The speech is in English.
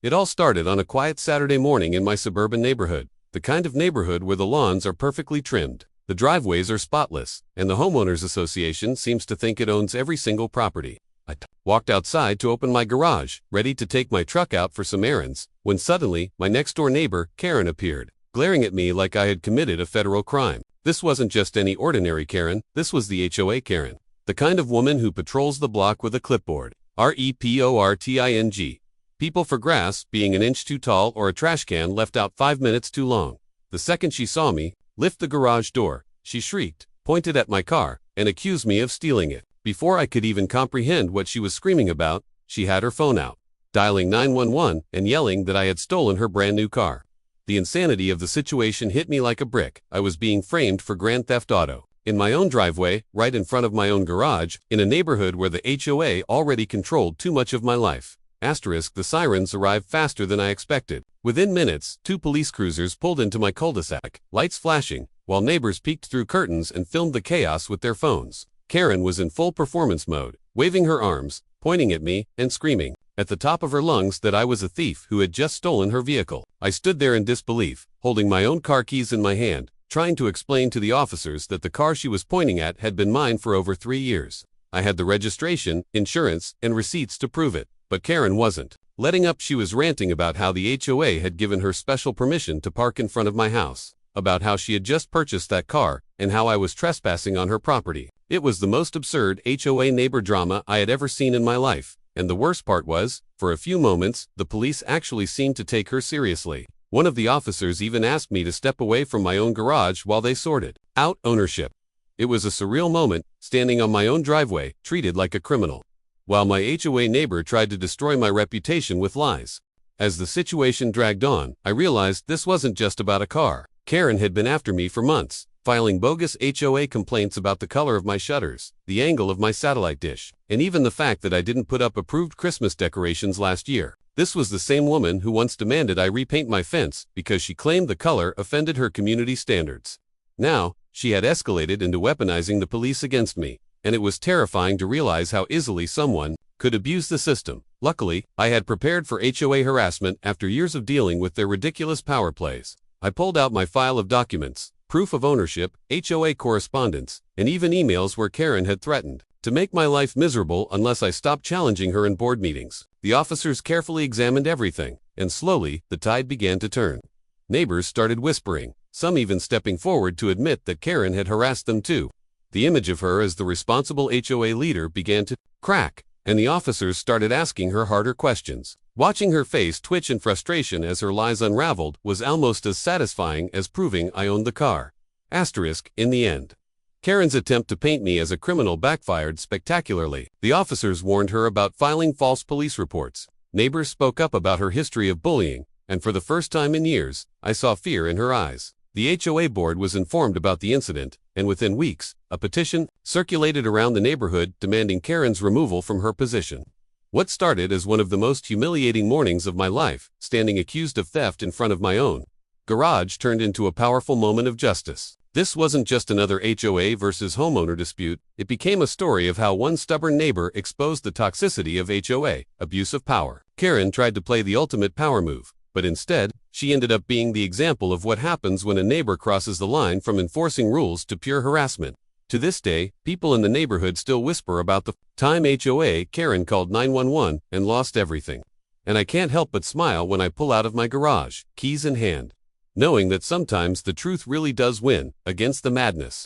It all started on a quiet Saturday morning in my suburban neighborhood, the kind of neighborhood where the lawns are perfectly trimmed, the driveways are spotless, and the homeowners association seems to think it owns every single property. I walked outside to open my garage, ready to take my truck out for some errands, when suddenly, my next-door neighbor, Karen, appeared, glaring at me like I had committed a federal crime. This wasn't just any ordinary Karen, this was the HOA Karen, the kind of woman who patrols the block with a clipboard. REPORTING. People for grass, being an inch too tall or a trash can left out 5 minutes too long. The second she saw me lift the garage door, she shrieked, pointed at my car, and accused me of stealing it. Before I could even comprehend what she was screaming about, she had her phone out, dialing 911 and yelling that I had stolen her brand new car. The insanity of the situation hit me like a brick. I was being framed for grand theft auto. In my own driveway, right in front of my own garage, in a neighborhood where the HOA already controlled too much of my life. The sirens arrived faster than I expected. Within minutes, 2 police cruisers pulled into my cul-de-sac, lights flashing, while neighbors peeked through curtains and filmed the chaos with their phones. Karen was in full performance mode, waving her arms, pointing at me, and screaming at the top of her lungs that I was a thief who had just stolen her vehicle. I stood there in disbelief, holding my own car keys in my hand, trying to explain to the officers that the car she was pointing at had been mine for over 3 years. I had the registration, insurance, and receipts to prove it, but Karen wasn't. Letting up, she was ranting about how the HOA had given her special permission to park in front of my house, about how she had just purchased that car, and how I was trespassing on her property. It was the most absurd HOA neighbor drama I had ever seen in my life, and the worst part was, for a few moments, the police actually seemed to take her seriously. One of the officers even asked me to step away from my own garage while they sorted out ownership. It was a surreal moment, standing on my own driveway, treated like a criminal, while my HOA neighbor tried to destroy my reputation with lies. As the situation dragged on, I realized this wasn't just about a car. Karen had been after me for months, filing bogus HOA complaints about the color of my shutters, the angle of my satellite dish, and even the fact that I didn't put up approved Christmas decorations last year. This was the same woman who once demanded I repaint my fence because she claimed the color offended her community standards. Now, she had escalated into weaponizing the police against me, and it was terrifying to realize how easily someone could abuse the system. Luckily, I had prepared for HOA harassment after years of dealing with their ridiculous power plays. I pulled out my file of documents, proof of ownership, HOA correspondence, and even emails where Karen had threatened to make my life miserable unless I stopped challenging her in board meetings. The officers carefully examined everything, and slowly, the tide began to turn. Neighbors started whispering, some even stepping forward to admit that Karen had harassed them too. The image of her as the responsible HOA leader began to crack, and the officers started asking her harder questions. Watching her face twitch in frustration as her lies unraveled was almost as satisfying as proving I owned the car. In the end, Karen's attempt to paint me as a criminal backfired spectacularly. The officers warned her about filing false police reports. Neighbors spoke up about her history of bullying, and for the first time in years, I saw fear in her eyes. The HOA board was informed about the incident, and within weeks, a petition circulated around the neighborhood demanding Karen's removal from her position. What started as one of the most humiliating mornings of my life, standing accused of theft in front of my own garage, turned into a powerful moment of justice. This wasn't just another HOA versus homeowner dispute, it became a story of how one stubborn neighbor exposed the toxicity of HOA, abuse of power. Karen tried to play the ultimate power move, but instead, she ended up being the example of what happens when a neighbor crosses the line from enforcing rules to pure harassment. To this day, people in the neighborhood still whisper about the time HOA Karen called 911 and lost everything. And I can't help but smile when I pull out of my garage, keys in hand, knowing that sometimes the truth really does win against the madness.